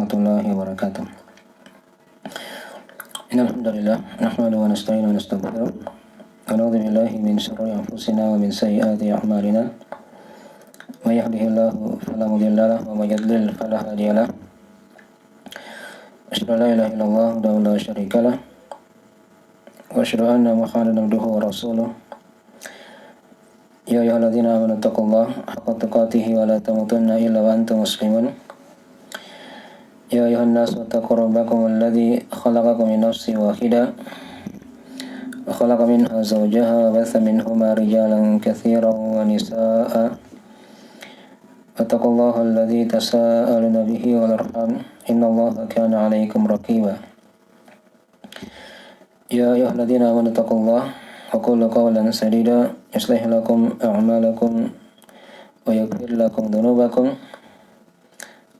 warahmatullahi wabarakatuh. Innal hamdalillah nahmaduhu wa nasta'inuhu wa nastaghfiruh wa na'udzu billahi min shururi anfusina wa min sayyiati a'malina. May yahdihillahu fala mudilla lahu wa may yudlil fala hadiya lahu. Asyhadu an la ilaha illallah wahdahu la syarika lah wa asyhadu anna Muhammadan abduhu wa rasuluh. Ya ayyuhalladzina amanu taqullaha haqqa tuqatih wa la tamutunna illa wa antum muslimun. Ya ayuhan nasu taqu rabbakum alladzi khalaqakum min nafsin wahidah wa khalaqa minha zawjaha wa batha minhuma rijalan katsiran wa nisaa'a wattaqullaha alladzi tasaaluna bihi wal arham innallaha kana 'alaikum raqiba. Ya ayyuhalladzina amanu taqullaha wa qulu qawlan sadida yuslih lakum a'malakum wa yaghfir lakum dhunubakum.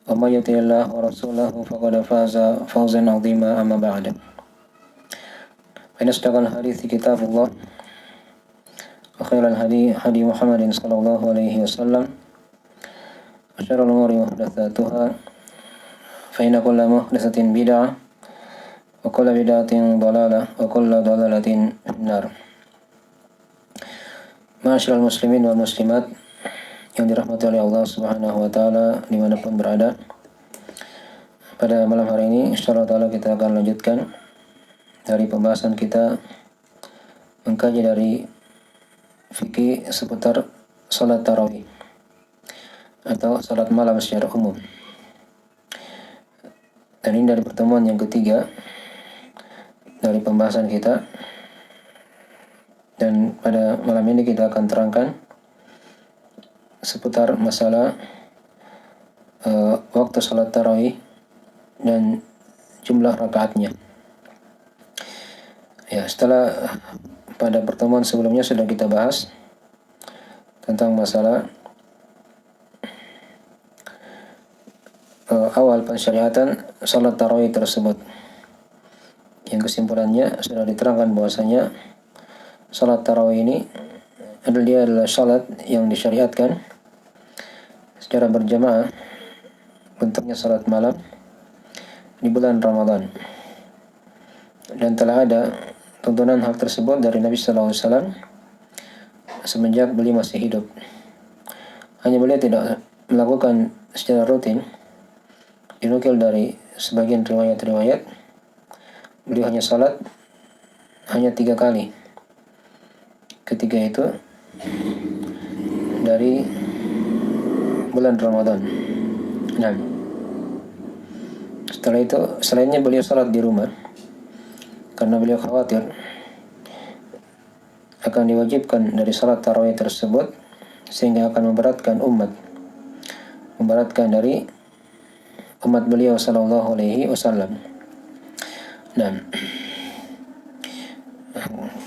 Wa may yuti'illah wa rasulahu faqad faza fawzan 'azima amma ba'd. Fa inna asdaqal hadithi kitabullah wa khairal hadi Muhammadin sallallahu alaihi wasallam wa syarrul umuri muhdatsatuha fa inna kulla muhdatsatin bid'ah wa kulla bid'atin dhalalah wa kulla dhalalatin finnar. Ma'asyiral muslimin wal muslimat yang dirahmati oleh Allah Subhanahu wa taala dimanapun berada. Pada malam hari ini insyaallah taala kita akan lanjutkan dari pembahasan kita mengkaji dari fikih seputar salat tarawih atau salat malam secara umum. Dan ini dari pertemuan yang ketiga dari pembahasan kita, dan pada malam ini kita akan terangkan seputar masalah waktu salat tarawih dan jumlah rakaatnya. Ya, setelah pada pertemuan sebelumnya sudah kita bahas tentang masalah awal pensyariatan salat tarawih tersebut, yang kesimpulannya sudah diterangkan bahwasanya salat tarawih ini adalah salat yang disyariatkan secara berjamaah, bentuknya salat malam di bulan Ramadan, dan telah ada tuntunan hal tersebut dari Nabi sallallahu alaihi wasallam semenjak beliau masih hidup. Hanya beliau tidak melakukan secara rutin. Dinukil dari sebagian riwayat-riwayat beliau hanya salat hanya 3 kali. Ketiga itu dari bulan Ramadan. Nah, setelah itu selainnya beliau salat di rumah karena beliau khawatir akan diwajibkan dari salat tarawih tersebut sehingga akan memberatkan dari umat beliau sallallahu alaihi wasallam. Nah,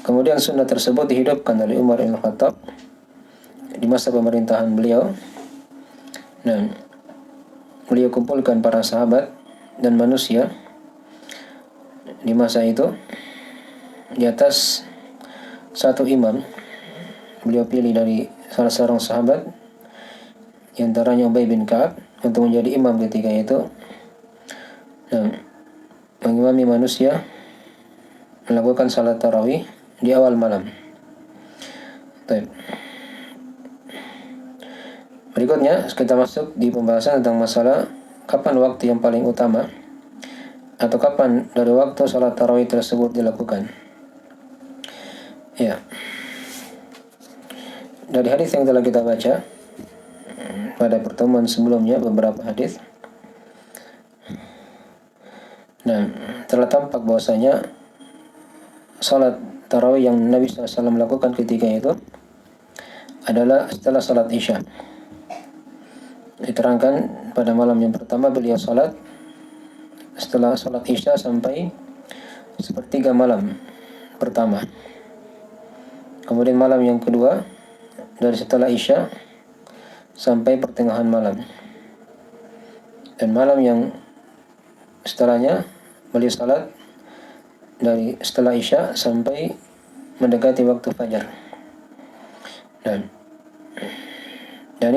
kemudian sunnah tersebut dihidupkan oleh Umar bin Khattab di masa pemerintahan beliau. Nah, beliau kumpulkan para sahabat dan manusia di masa itu di atas satu imam. Beliau pilih dari salah seorang sahabat, di antaranya Ubay bin Ka'ab, untuk menjadi imam ketika itu. Nah, mengimami manusia melakukan salat tarawih di awal malam. Baik. Berikutnya kita masuk di pembahasan tentang masalah kapan waktu yang paling utama atau kapan dari waktu salat tarawih tersebut dilakukan. Ya. Dari hadis yang telah kita baca pada pertemuan sebelumnya, beberapa hadis. Nah, telah tampak bahwasanya salat tarawih yang Nabi SAW lakukan ketika itu adalah setelah salat Isya. Diterangkan pada malam yang pertama beliau salat setelah salat Isya sampai sepertiga malam pertama. Kemudian malam yang kedua dari setelah Isya sampai pertengahan malam. Dan malam yang setelahnya beliau salat dari setelah Isya sampai mendekati waktu fajar. Dan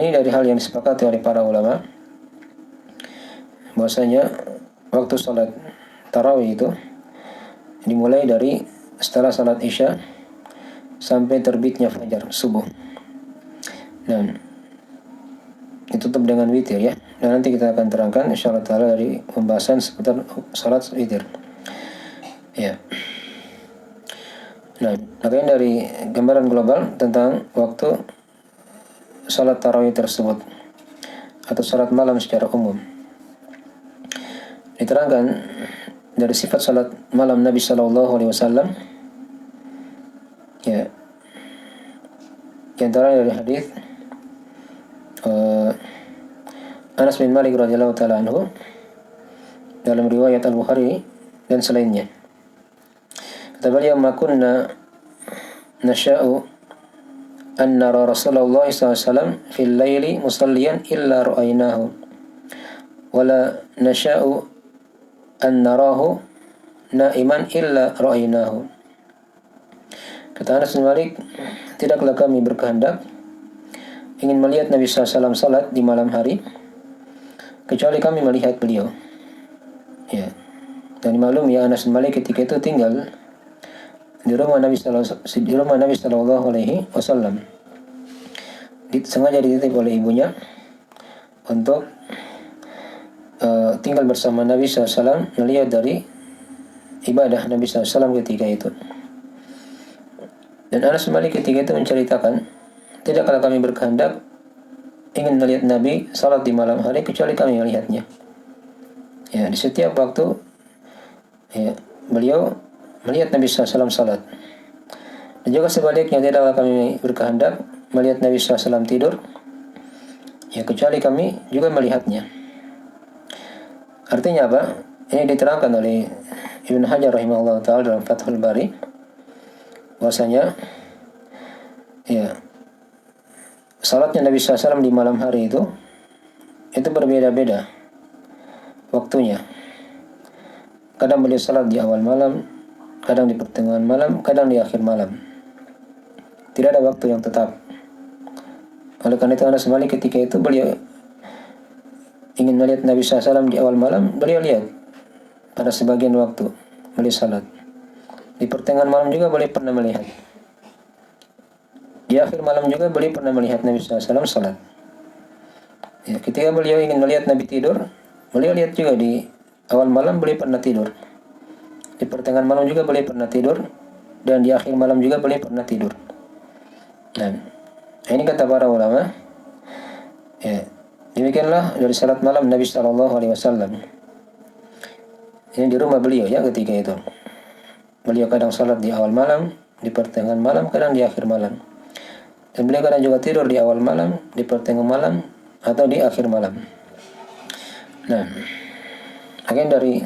ini dari hal yang disepakati oleh para ulama bahwasanya waktu salat tarawih itu dimulai dari setelah salat Isya sampai terbitnya fajar subuh. Dan ditutup dengan witir ya. Dan nanti kita akan terangkan insyaallah taala dari pembahasan seputar salat witir. Ya. Nah, bagian dari gambaran global tentang waktu salat tarawih tersebut atau salat malam secara umum. Diterangkan dari sifat salat malam Nabi sallallahu alaihi wasallam ya. Di antara dari hadis Anas bin Malik radhiyallahu taala anhu dalam riwayat Al-Bukhari dan selainnya. Kata beliau, "Ma kunna nasha'u an nara Rasulullah sallallahu alaihi wasallam fil laili musalliyan illa ra'aynahu wa la nasha'u an narahu na'iman illa ra'aynahu." Kata Anas bin Malik, tidaklah kami berkehendak ingin melihat Nabi SAW salat di malam hari kecuali kami melihat beliau. Ya. Dan maklum ya, Anas bin Malik ketika itu tinggal di rumah Nabi Sallallahu Alaihi Wasallam. Sengaja dititip oleh ibunya untuk tinggal bersama Nabi SAW, melihat dari ibadah Nabi SAW ketika itu. Dan Anas bin Malik ketika itu menceritakan, tidaklah kami berkehendak ingin melihat Nabi salat di malam hari kecuali kami melihatnya. Ya, di setiap waktu ya, beliau melihat Nabi SAW salat. Dan juga sebaliknya, tidaklah kami berkehendak melihat Nabi SAW tidur ya kecuali kami juga melihatnya. Artinya apa? Ini diterangkan oleh Ibnu Hajar rahimahullah ta'ala dalam Fathul Bari, bahwasanya ya salatnya Nabi SAW di malam hari itu berbeda-beda waktunya. Kadang beliau salat di awal malam, kadang di pertengahan malam, kadang di akhir malam. Tidak ada waktu yang tetap. Oleh karena itu Anas bin Malik ketika itu beliau ingin melihat Nabi SAW di awal malam, beliau lihat pada sebagian waktu beliau salat. Di pertengahan malam juga beliau pernah melihat. Di akhir malam juga beliau pernah melihat Nabi SAW salat. Ya, ketika beliau ingin melihat Nabi tidur, beliau lihat juga di awal malam beliau pernah tidur. Di pertengahan malam juga beliau pernah tidur, dan di akhir malam juga beliau pernah tidur. Dan ini kata para ulama, ya, demikianlah dari salat malam Nabi Sallallahu Alaihi Wasallam. Ini di rumah beliau ya ketika itu. Beliau kadang salat di awal malam, di pertengahan malam, kadang di akhir malam. Dan beliau kadang juga tidur di awal malam, di pertengahan malam, atau di akhir malam. Nah, akhirnya dari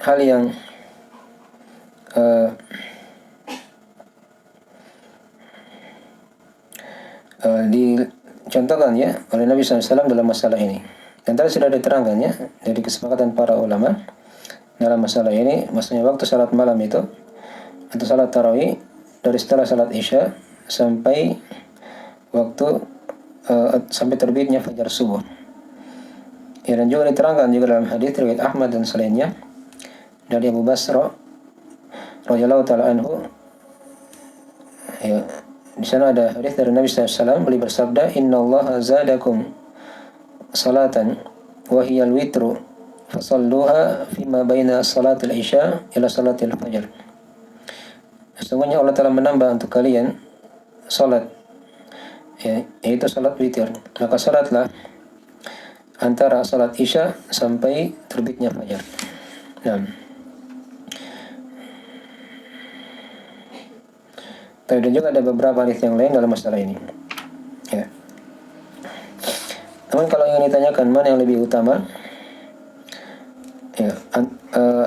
hal yang dicontohkan ya oleh Nabi SAW dalam masalah ini. Dan tadi sudah diterangkan ya dari kesepakatan para ulama dalam masalah ini, maksudnya waktu salat malam itu atau salat tarawih dari setelah salat Isya sampai waktu sampai terbitnya fajar subuh. Ya, dan juga diterangkan juga dalam hadis riwayat Ahmad dan selainnya dari Abu Basra radhiyallahu taala anhu. Ya, di sana ada hadis dari Nabi SAW, beliau bersabda, "Innallaha zadakum salatan wa hiya al-witru fasalluha fima baina salatil isya ila salatil fajar." Sesungguhnya Allah telah menambah untuk kalian salat, ya, yaitu salat witir. Maka salatlah antara salat isya sampai terbitnya fajar. Nah, dan juga ada beberapa hadis yang lain dalam masalah ini. Ya. Namun kalau ingin ditanyakan mana yang lebih utama, ya,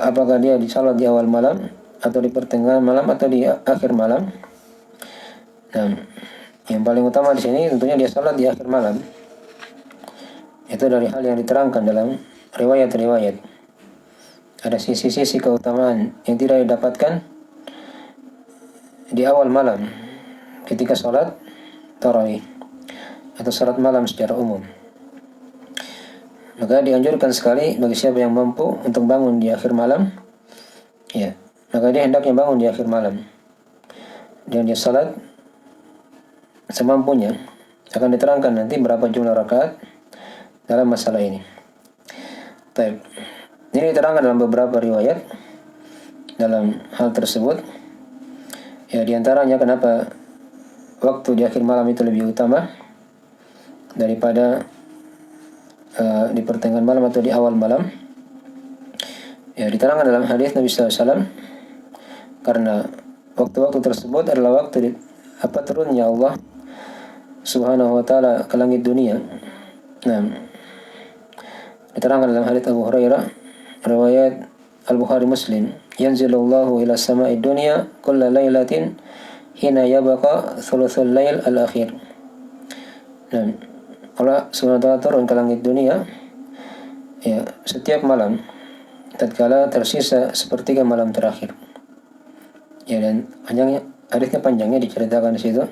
apakah dia salat di awal malam atau di pertengahan malam atau di akhir malam? Nah, yang paling utama di sini tentunya dia salat di akhir malam. Itu dari hal yang diterangkan dalam riwayat-riwayat. Ada sisi-sisi keutamaan yang tidak didapatkan di awal malam ketika salat tarawih. atau salat malam secara umum. Maka dianjurkan sekali bagi siapa yang mampu untuk bangun di akhir malam, ya, maka dia hendaknya bangun di akhir malam dan dia salat semampunya. Akan diterangkan nanti berapa jumlah rakaat dalam masalah ini. Baik. Ini diterangkan dalam beberapa riwayat dalam hal tersebut. Ya, diantaranya kenapa waktu di akhir malam itu lebih utama daripada di pertengahan malam atau di awal malam. Ya, diterangkan dalam hadis Nabi SAW, karena waktu-waktu tersebut adalah waktu turunnya Allah Subhanahu wa taala ke langit dunia. Nah, diterangkan dalam hadis Abu Hurairah riwayat Al-Bukhari Muslim, yanzilullahu ila sama'i dunya kulla lailatin hina yabqa thuluthul lail al-akhir. Nah, Allah Subhanahu wa taala turun ke langit dunia, ya, setiap malam tatkala tersisa sepertiga malam terakhir. Ya, dan hadisnya panjangnya diceritakan di situ.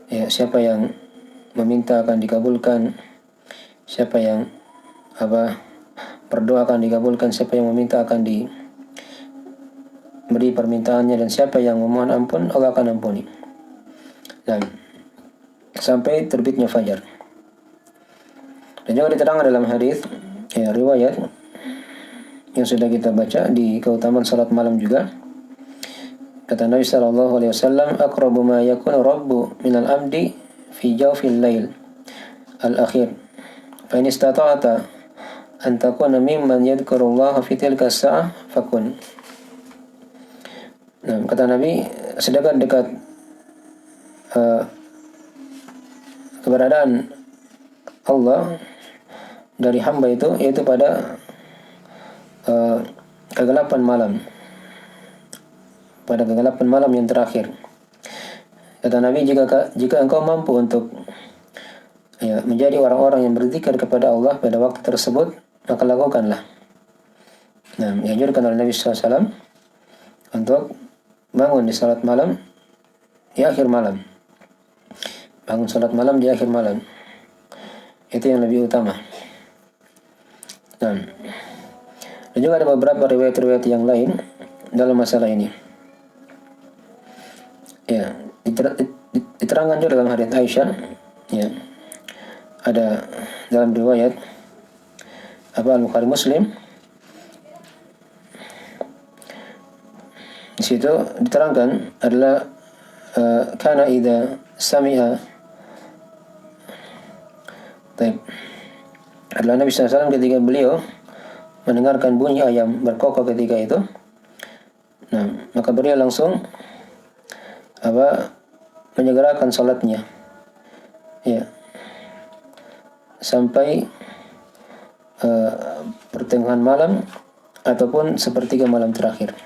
Ya, siapa yang meminta akan dikabulkan, siapa yang berdoa akan dikabulkan, siapa yang meminta akan diberi permintaannya, dan siapa yang memohon ampun Allah akan ampuni. Dan sampai terbitnya fajar. Dan juga diterangkan dalam hadis, ya, riwayat yang sudah kita baca di keutamaan salat malam juga. Kata Nabi sallallahu alaihi wasallam, aqrabu ma yakunu rabbu minal abdi fi jawfil lail al-akhir. Fa in istata'ta an takuna mimman yadhkurullaha fi tilka as-sa'ah fakun. Nah, kata Nabi, sedekat-dekat keberadaan Allah dari hamba itu, yaitu pada kegelapan malam, pada kegelapan malam yang terakhir. Kata Nabi, jika engkau mampu untuk, ya, menjadi orang-orang yang berzikir kepada Allah pada waktu tersebut, maka lakukanlah. Nah, dianjurkan oleh Nabi SAW untuk bangun di salat malam di akhir malam. Bangun salat malam di akhir malam, itu yang lebih utama. Dan juga ada beberapa riwayat-riwayat yang lain dalam masalah ini. Ya, diterangkan juga dalam hadits Aisyah. Ya, ada dalam riwayat Al-Bukhari Muslim. Di situ diterangkan adalah kana idza sami'a adalah Nabi SAW ketika beliau mendengarkan bunyi ayam berkokok ketika itu, nah, maka beliau langsung menyegerakan salatnya, ya, sampai pertengahan malam ataupun sepertiga malam terakhir.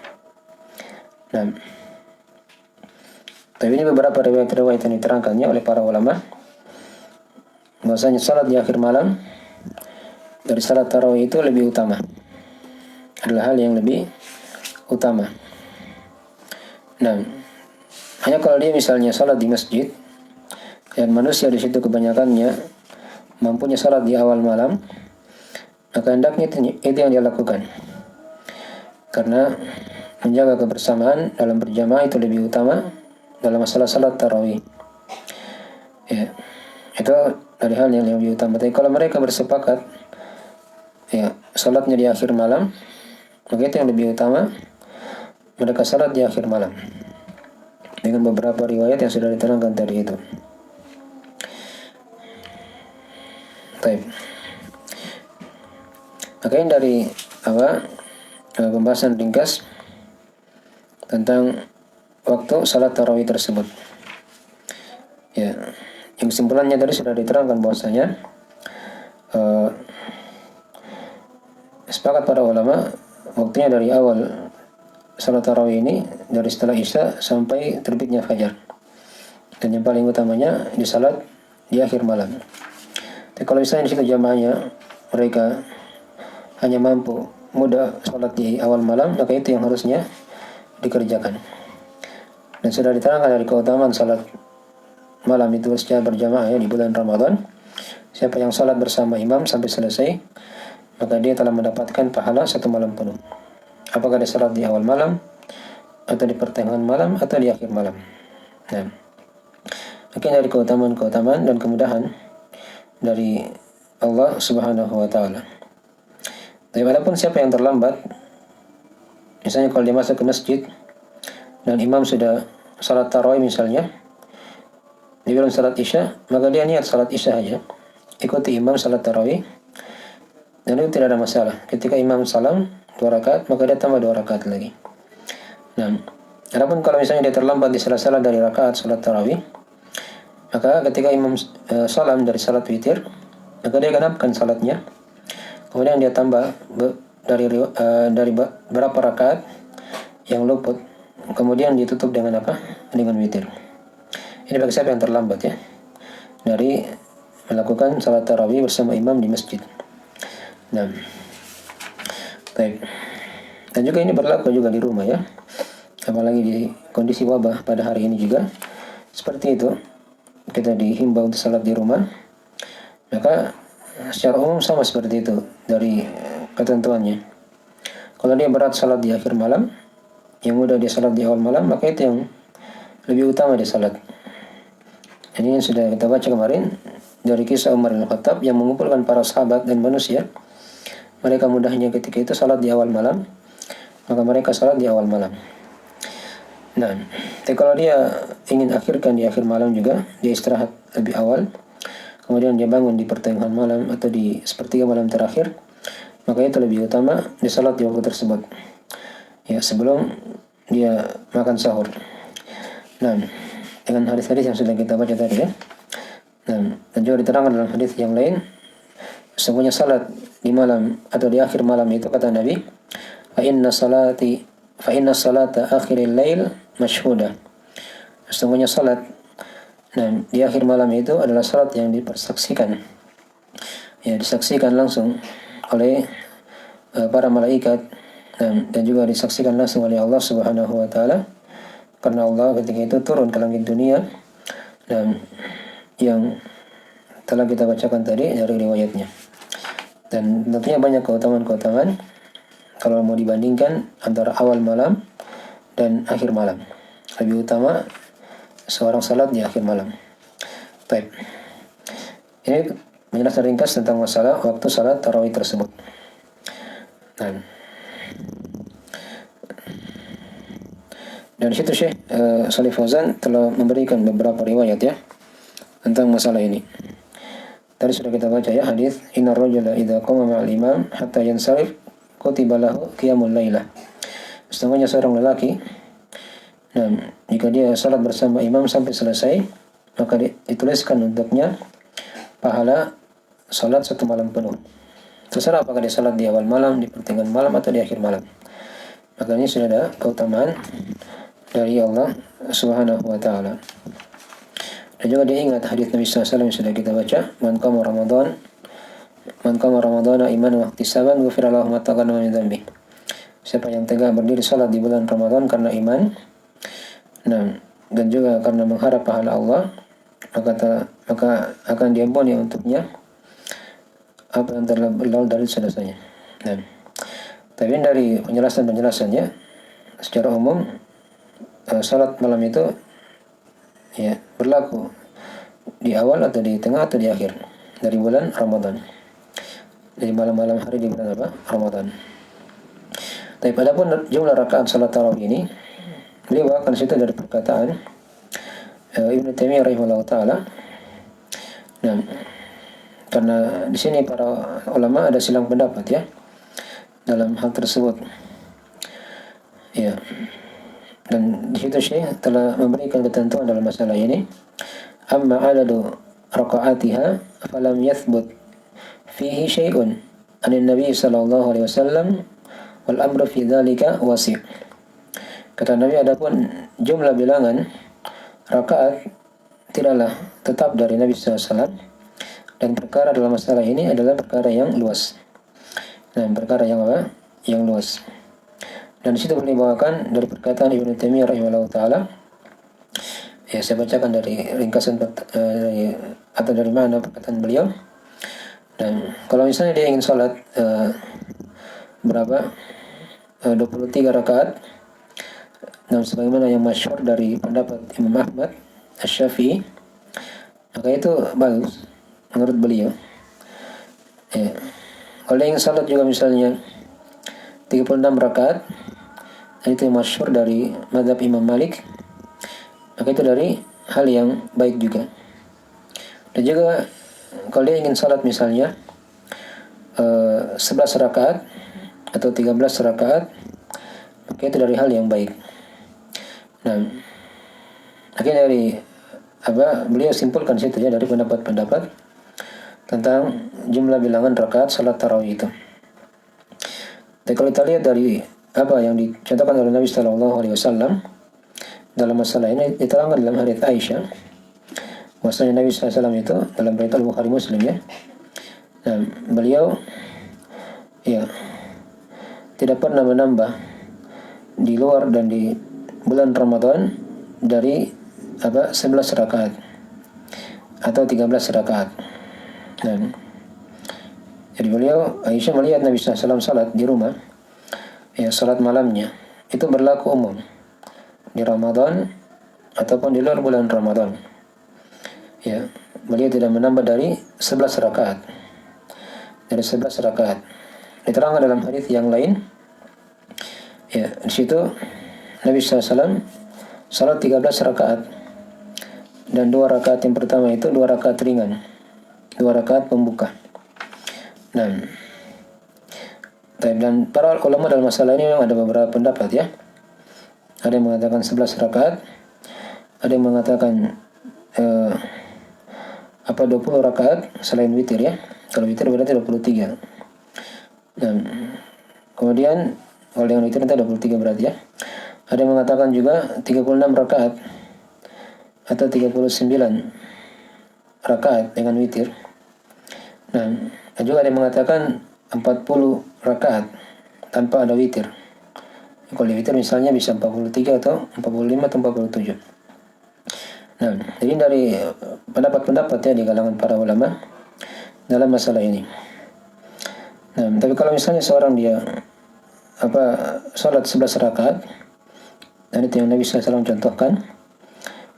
Nah, tapi ini beberapa riwayat-riwayat yang diterangkannya oleh para ulama bahwasanya salat di akhir malam dari salat tarawih itu lebih utama, adalah hal yang lebih utama. Nah, hanya kalau dia misalnya salat di masjid dan manusia di situ kebanyakannya mampunya salat di awal malam, maka hendaknya itu yang dia lakukan, karena menjaga kebersamaan dalam berjamaah itu lebih utama dalam masalah salat tarawih. Ya, itu dari hal yang lebih utama. Tapi kalau mereka bersepakat, ya, salatnya di akhir malam, maka itu yang lebih utama, mereka salat di akhir malam dengan beberapa riwayat yang sudah diterangkan tadi itu. Baik. Maka ini dari pembahasan ringkas tentang waktu salat tarawih tersebut. Ya, yang kesimpulannya tadi sudah diterangkan bahwasanya sepakat para ulama waktunya dari awal salat tarawih ini dari setelah Isya sampai terbitnya fajar, dan yang paling utamanya di salat di akhir malam. Tapi kalau misalnya di situ jamaahnya mereka hanya mampu mudah salat di awal malam, maka itu yang harusnya dikerjakan. Dan sudah diterangkan dari keutamaan salat malam itu secara berjamaah ya di bulan Ramadan. Siapa yang salat bersama imam sampai selesai, maka dia telah mendapatkan pahala satu malam penuh. Apakah dia salat di awal malam, atau di pertengahan malam, atau di akhir malam. Nah, mungkin dari keutamaan-keutamaan dan kemudahan dari Allah Subhanahu wa taala. Tapi walaupun siapa yang terlambat, misalnya kalau dia masuk ke masjid dan imam sudah salat tarawih misalnya, dia belum salat isya, maka dia niat salat isya aja, ikuti imam salat tarawih, dan itu tidak ada masalah. Ketika imam salam 2 rakaat, maka dia tambah 2 rakaat lagi. Nah, adapun kalau misalnya dia terlambat di salah-salah dari rakaat salat tarawih, maka ketika imam salam dari salat witir, maka dia genapkan salatnya, kemudian dia tambah dari berapa rakaat yang luput, kemudian ditutup dengan apa? Dengan witir. Ini bagi siapa yang terlambat ya, dari melakukan salat tarawih bersama imam di masjid. Nah, baik. Dan juga ini berlaku juga di rumah ya, apalagi di kondisi wabah pada hari ini juga seperti itu. Kita dihimbau untuk salat di rumah, maka secara umum sama seperti itu dari ketentuannya. Kalau dia berat salat di akhir malam, yang mudah dia salat di awal malam, maka itu yang lebih utama dia salat. Ini yang sudah kita baca kemarin dari kisah Umar bin Khattab yang mengumpulkan para sahabat dan manusia. Mereka mudahnya ketika itu salat di awal malam, maka mereka salat di awal malam. Nah, tapi kalau dia ingin akhirkan di akhir malam juga, dia istirahat lebih awal, kemudian dia bangun di pertengahan malam atau di sepertiga malam terakhir, maka itu lebih utama dia salat di waktu tersebut, ya, sebelum dia makan sahur. Nah, dengan hadis-hadis yang sudah kita baca tadi ya. Nah, dan juga diterangkan dalam hadis yang lain, sesungguhnya salat di malam atau di akhir malam itu, kata Nabi, fa inna salata akhiril lail masyhudah. Sesungguhnya salat di akhir malam itu adalah salat yang dipersaksikan, ya, disaksikan langsung oleh para malaikat, dan juga disaksikan langsung oleh Allah Subhanahu wa taala, karena Allah ketika itu turun ke langit dunia, dan yang telah kita bacakan tadi dari riwayatnya. Dan tentunya banyak keutamaan-keutamaan kalau mau dibandingkan antara awal malam dan akhir malam. Lebih utama seorang salat di akhir malam. Baik. Ini menjelaskan ringkas tentang masalah waktu salat tarawih tersebut. Nah, dan di situ Syekh Shalih Fauzan telah memberikan beberapa riwayat ya tentang masalah ini. Tadi sudah kita baca ya hadis, innar rajula idza qama ma'al imam hatta yansarif kutiba lahu qiyamul lailah. Sesungguhnya seorang lelaki, jika dia salat bersama imam sampai selesai, maka dituliskan untuknya pahala salat satu malam penuh. Terserah apakah dia salat di awal malam, di pertengahan malam, atau di akhir malam. Maka ini sudah ada keutamaan dari Allah Subhanahu wa taala. Dan juga diingat hadis Nabi SAW yang sudah kita baca, man qama ramadhana imanan wa ihtisaban ghufira lahu ma taqaddama min dhanbi. Siapa yang tegak berdiri salat di bulan Ramadan karena iman, dan juga karena mengharap pahala Allah, maka akan diampuni untuknya apa yang telah berlalu dari dosanya. Tapi dari penjelasannya secara umum, salat malam itu ya berlaku di awal atau di tengah atau di akhir dari bulan Ramadan, dari malam-malam hari di bulan Ramadan. Tapi adapun jumlah rakaat salat tarawih ini, beliau bawakan situ dari perkataan Ibnu Taimiyah rahimahullah taala. Karena di sini para ulama ada silang pendapat ya dalam hal tersebut. Ya. Dan di situ Syekh telah memberikan ketentuan dalam masalah ini. Amma adadu raqa'atiha falam yathbut fihi syai'un anin Nabi sallallahu alaihi wasallam wal amru fi dzalika wasi'. Kata Nabi, adapun jumlah bilangan rakaat tidaklah tetap dari Nabi sallallahu alaihi wasallam, dan perkara dalam masalah ini adalah perkara yang luas. Perkara yang apa? Yang luas. Dan di situ boleh dibawakan dari perkataan Ibnu Taimiyah rahimahullah taala, Ya, saya bacakan dari ringkasan atau dari mana perkataan beliau. Dan kalau misalnya dia ingin sholat berapa 23 rakaat, dan sebagaimana yang masyhur dari pendapat Imam Ahmad Asy-Syafi'i, maka itu bagus menurut beliau. Ya. Kalau dia ingin sholat juga misalnya 36 rakaat, dan itu yang masyhur dari mazhab Imam Malik, maka itu dari hal yang baik juga. Dan juga kalau dia ingin salat misalnya 11 rakaat atau 13 rakaat, maka itu dari hal yang baik. Nah, akhirnya dari beliau simpulkan situ ya, dari pendapat-pendapat tentang jumlah bilangan rakaat salat tarawih itu. Dan kalau kita lihat dari apa yang dicontohkan oleh Nabi Sallallahu Alaihi Wasallam dalam masalah ini, diterangkan dalam hadits Aisyah, maksudnya Nabi SAW itu dalam riwayat Al-Bukhari Muslim ya. Nah, beliau ya tidak pernah menambah di luar dan di bulan Ramadan dari 11 rakaat atau 13 rakaat. Dan jadi beliau, Aisyah melihat Nabi SAW salat di rumah, ya salat malamnya itu berlaku umum di Ramadan ataupun di luar bulan Ramadan. Ya, beliau tidak menambah dari 11 rakaat. Dari 11 rakaat. Diterangkan dalam hadis yang lain. Ya, di situ Nabi SAW salat 13 rakaat. Dan 2 rakaat yang pertama itu 2 rakaat ringan. 2 rakaat pembuka. Dan para ulama dalam masalah ini memang ada beberapa pendapat ya. Ada yang mengatakan 11 rakaat, ada yang mengatakan 20 rakaat selain witir ya. Kalau witir berarti 23. Dan kemudian kalau dengan witir nanti 23 berarti ya. Ada yang mengatakan juga 36 rakaat atau 39 rakaat dengan witir. Dan juga ada yang mengatakan 40 rakaat tanpa ada witir. Kalau di witir misalnya bisa 43 atau 45 atau 47. Nah, jadi dari pendapat-pendapat ya di kalangan para ulama dalam masalah ini. Nah, tapi kalau misalnya seorang dia salat 11 rakaat, dan itu yang Nabi SAW contohkan,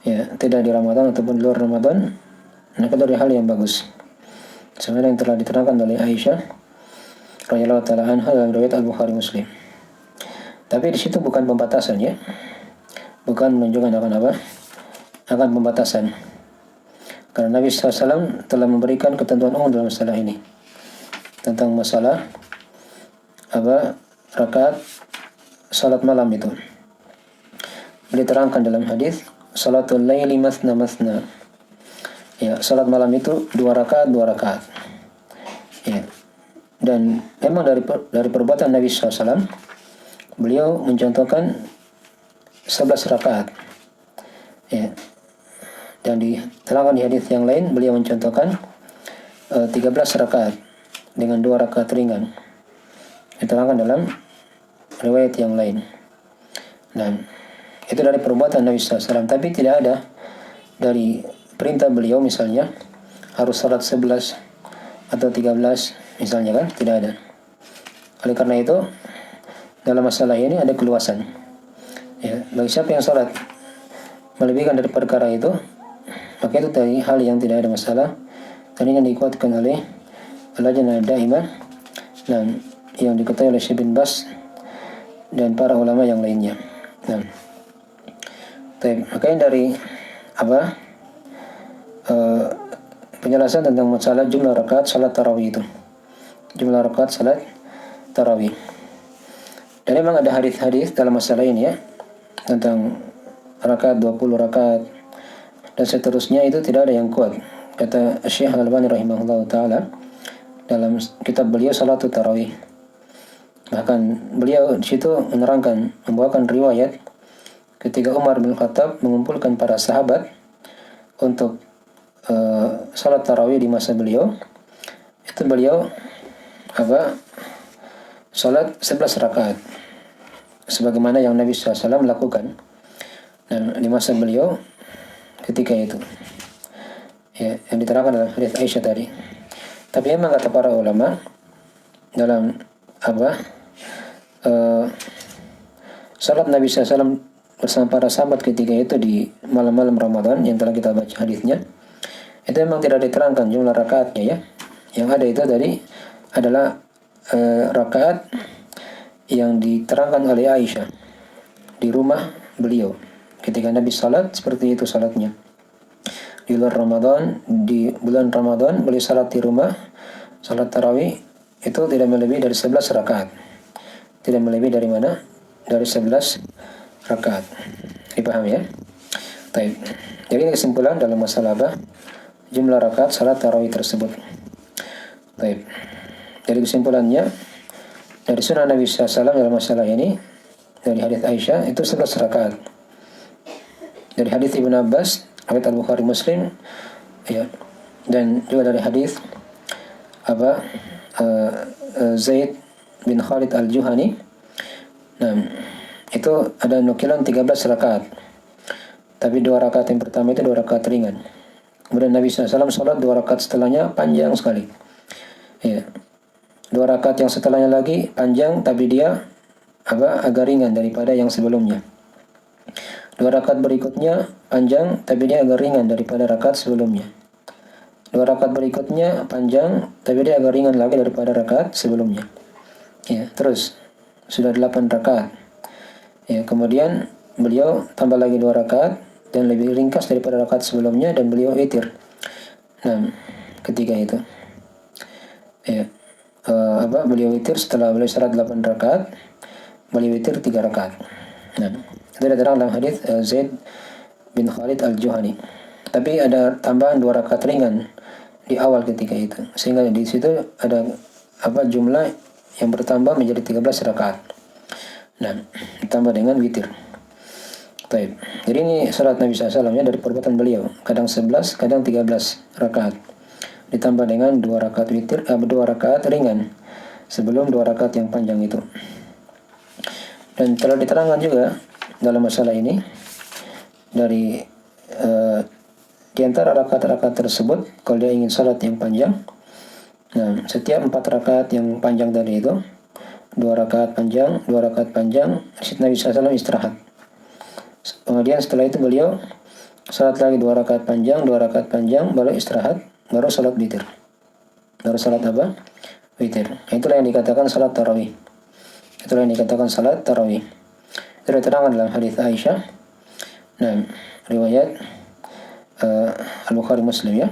ya tidak di Ramadan ataupun di luar Ramadan, maka dari hal yang bagus. Sebenarnya yang telah diterangkan oleh Aisyah radhiyallahu taala anha dalam riwayat Al-Bukhari Muslim. Tapi di situ bukan pembatasan ya. Bukan menunjukkan akan pembatasan. Karena Nabi SAW telah memberikan ketentuan umum dalam masalah ini. Tentang masalah rakaat salat malam itu. Diterangkan dalam hadis, salatul laili masna masna. Ya, salat malam itu 2 rakaat. Ya. Dan memang dari perbuatan Nabi SAW, beliau mencontohkan 11 rakaat. Ya. Dan diterangkan di hadis yang lain, beliau mencontohkan 13 rakaat dengan 2 rakaat ringan. Diterangkan dalam riwayat yang lain. Dan itu dari perbuatan Nabi SAW. Tapi tidak ada dari perintah beliau misalnya harus salat 11 atau 13 misalnya kan, tidak ada. Oleh karena itu dalam masalah ini ada keluasan. Ya, bagi siapa yang salat melebihkan dari perkara itu, maka itu dari hal yang tidak ada masalah. Dan ini yang dikuatkan oleh Al-Lajnah Daimah dan yang diketahui oleh Syekh bin Bas dan para ulama yang lainnya. Nah, makanya dari penjelasan tentang masalah jumlah rakaat salat tarawih itu. Jumlah rakaat salat tarawih. Dan memang ada hadis-hadis dalam masalah ini ya, tentang rakaat 20 rakaat dan seterusnya, itu tidak ada yang kuat. Kata Syekh Al-Albani rahimahullah taala dalam kitab beliau Salatul Tarawih. Bahkan beliau di situ membawakan riwayat ketika Umar bin Khattab mengumpulkan para sahabat untuk salat tarawih di masa beliau. Itu beliau salat 11 rakaat sebagaimana yang Nabi SAW lakukan. Dan di masa beliau ketika itu. Ya, yang diterangkan dalam hadis Aisyah tadi. Tapi memang kata para ulama dalam salat Nabi SAW bersama para sahabat ketika itu di malam-malam Ramadan yang telah kita baca hadisnya, itu memang tidak diterangkan jumlah rakaatnya ya. Yang ada itu tadi adalah rakaat yang diterangkan oleh Aisyah di rumah beliau ketika Nabi salat seperti itu salatnya. Di bulan Ramadan beliau salat di rumah, salat tarawih itu tidak melebihi dari 11 rakaat. Tidak melebihi dari mana? Dari 11 rakaat. Dipahami ya? Baik. Jadi ini kesimpulan dalam masalah jumlah rakaat salat tarawih tersebut. Baik. Jadi kesimpulannya dari sunnah Nabi SAW dalam masalah ini dari hadis Aisyah itu 11 rakaat. Dari hadis Ibnu Abbas, riwayat Al-Bukhari Muslim, ya. Dan juga dari hadis Zaid bin Khalid Al-Juhani. Nah, itu ada nukilan 13 rakaat. Tapi 2 rakaat yang pertama itu 2 rakaat ringan. Kemudian Nabi SAW sholat 2 rakaat setelahnya panjang sekali. Ya. 2 rakaat yang setelahnya lagi panjang, tapi dia agak ringan daripada yang sebelumnya. 2 rakaat berikutnya panjang, tapi dia agak ringan daripada rakaat sebelumnya. 2 rakaat berikutnya panjang, tapi dia agak ringan lagi daripada rakaat sebelumnya. Ya, terus sudah 8 rakaat. Ya, kemudian beliau tambah lagi 2 rakaat dan lebih ringkas daripada rakaat sebelumnya dan beliau witir. Nah, ketika itu. Ya, beliau witir setelah beliau salat 8 rakaat, beliau witir 3 rakaat. Nah, itu ada dalam hadis Zaid bin Khalid Al-Juhani. Tapi ada tambahan 2 rakaat ringan di awal ketika itu. Sehingga di situ ada jumlah yang bertambah menjadi 13 rakaat. Nah, ditambah dengan witir. Baik. Jadi ini salat Nabi SAW ya, dari perbuatan beliau. Kadang 11, kadang 13 rakaat. Ditambah dengan 2 rakaat witir, 2 rakaat ringan sebelum 2 rakaat yang panjang itu. Dan telah diterangkan juga dalam masalah ini dari di antara rakaat-rakaat tersebut kalau dia ingin salat yang panjang, nah setiap 4 rakaat yang panjang tadi itu 2 rakaat panjang, 2 rakaat panjang, Nabi SAW istirahat. Kemudian setelah itu beliau salat lagi 2 rakaat panjang, 2 rakaat panjang, baru istirahat, baru salat witir. Baru salat witir. Itulah yang dikatakan salat tarawih. Itulah yang dikatakan salat tarawih. Itu diterangkan dalam hadis Aisyah. Nah, riwayat Al-Bukhari Muslim ya,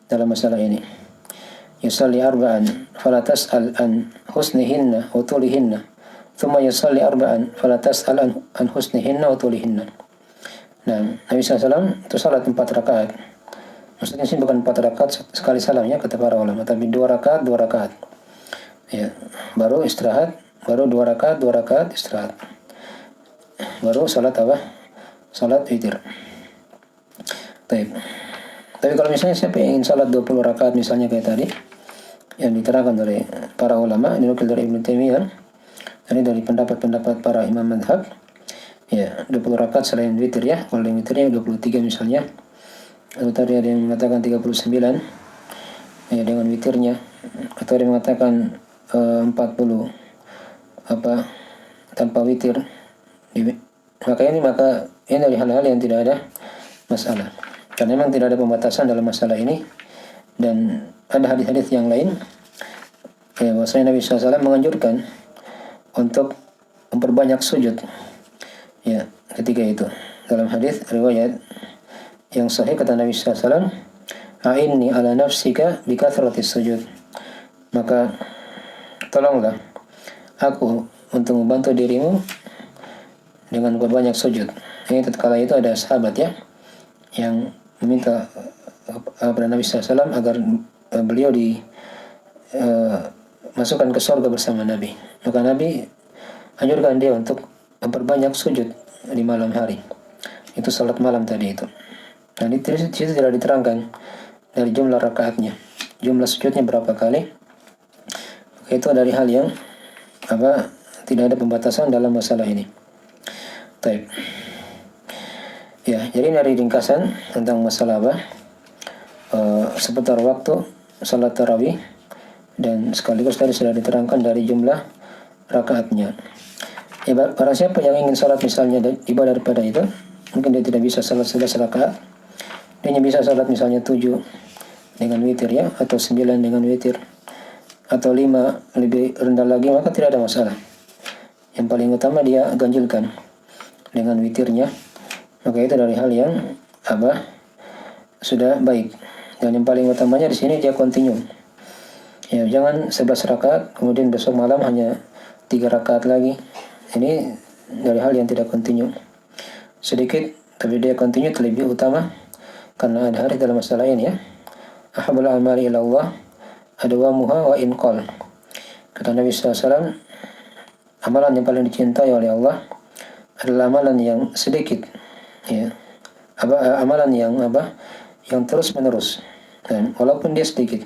dalam masalah ini. Yusalli arba'an fala tas'al an husnihinna wa tulihinna. Thumma yusalli arba'an fala tas'al an husnihinna wa tulihinna. Nah, Nabi SAW itu salat 4 rakaat. Maksudnya sih bukan 4 rakaat sekali salamnya kata para ulama, tapi 2 rakaat, 2 rakaat. Ya, baru istirahat, baru 2 rakaat, 2 rakaat istirahat. Baru salat salat witir. Baik. Tapi kalau misalnya siapa yang ingin salat 20 rakaat misalnya kayak tadi yang diterangkan oleh para ulama, dinukil dari Ibnu Taimiyah, ini dari pendapat-pendapat para imam madhab, ya 20 rakaat selain witir ya. Kalau yang witirnya 23 misalnya, atau tadi ada yang mengatakan 39 ya dengan witirnya, atau ada yang mengatakan 40 tanpa witir. Maka ini dari hal-hal yang tidak ada masalah, karena memang tidak ada pembatasan dalam masalah ini. Dan ada hadis-hadis yang lain ya, bahwasanya Nabi SAW menganjurkan untuk memperbanyak sujud ya ketika itu. Dalam hadis riwayat yang sahih kata Nabi SAW, "A'inni ala nafsika bi kathratis sujud." Maka tolonglah aku untuk membantu dirimu dengan berbanyak sujud. Ini tatkala itu ada sahabat ya yang meminta kepada Nabi SAW agar beliau masukkan ke surga bersama Nabi. Maka Nabi anjurkan dia untuk memperbanyak sujud di malam hari. Itu salat malam tadi itu. Dan itu tidak diterangkan dari jumlah rakaatnya, jumlah sujudnya berapa kali. Itu dari hal yang tidak ada pembatasan dalam masalah ini. Baik. Ya, Jadi dari ringkasan tentang masalah apa? Seputar waktu salat tarawih, dan sekaligus tadi sudah diterangkan dari jumlah rakaatnya. Ya, para siapa yang ingin salat misalnya ibadah daripada itu, mungkin dia tidak bisa salat 11 rakaat, dia hanya bisa salat misalnya 7 dengan witir ya, atau 9 dengan witir, atau 5 lebih rendah lagi, maka tidak ada masalah. Yang paling utama dia ganjilkan dengan witirnya, maka itu dari hal yang sudah baik. Dan yang paling utamanya di sini dia continue. Ya, jangan 11 rakaat kemudian besok malam hanya 3 rakaat lagi. Ini dari hal yang tidak continue. Sedikit tapi dia continue lebih utama, karena ada hadis dalam masalah ini ya. Ahabul amali ila Allah adwamuha wa in qal. Kata Nabi SAW, amalan yang paling dicintai oleh Allah adalah amalan yang sedikit, ya. Amalan yang yang terus menerus, dan walaupun dia sedikit,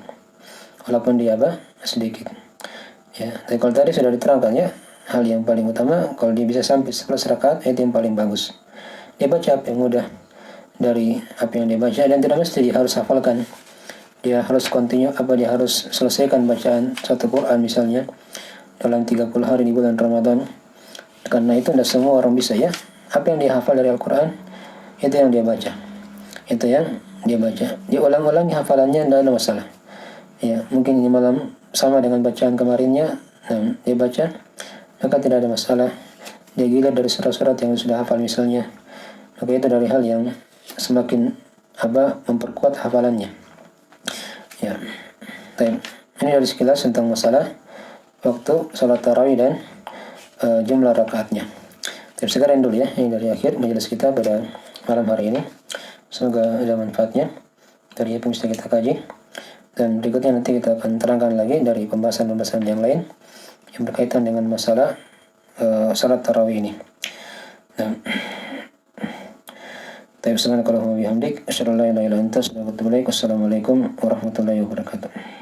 sedikit, ya. Tapi kalau tadi sudah diterangkan ya, hal yang paling utama kalau dia bisa sampai 11 rakaat itu yang paling bagus. Dia baca apa yang mudah dari apa yang dia baca, dan tidak mesti dia harus hafalkan. Dia harus continue dia harus selesaikan bacaan satu Quran misalnya dalam 30 hari di bulan Ramadan. Karena itu tidak semua orang bisa ya. Apa yang dia hafal dari Al-Quran, itu yang dia baca. Dia ulang-ulang hafalannya, tidak ada masalah. Ya, mungkin ini malam sama dengan bacaan kemarinnya, dia baca, maka tidak ada masalah. Dia gila dari surat-surat yang sudah hafal misalnya, maka itu dari hal yang semakin memperkuat hafalannya. Ya, baik. Ini dari sekilas tentang masalah waktu salat tarawih dan jumlah rakaatnya. Tapi sekarang dulu ya, ini dari akhir majelis kita pada malam hari ini. Semoga ada manfaatnya dari apa yang bisa kita kaji. Dan berikutnya nanti kita akan terangkan lagi dari pembahasan-pembahasan yang lain yang berkaitan dengan masalah salat tarawih ini. Nah, subhanakallahumma wa bihamdik, asyhadu an la ilaha illa anta, astaghfiruka wa atubu ilaik. Wassalamualaikum warahmatullahi wabarakatuh.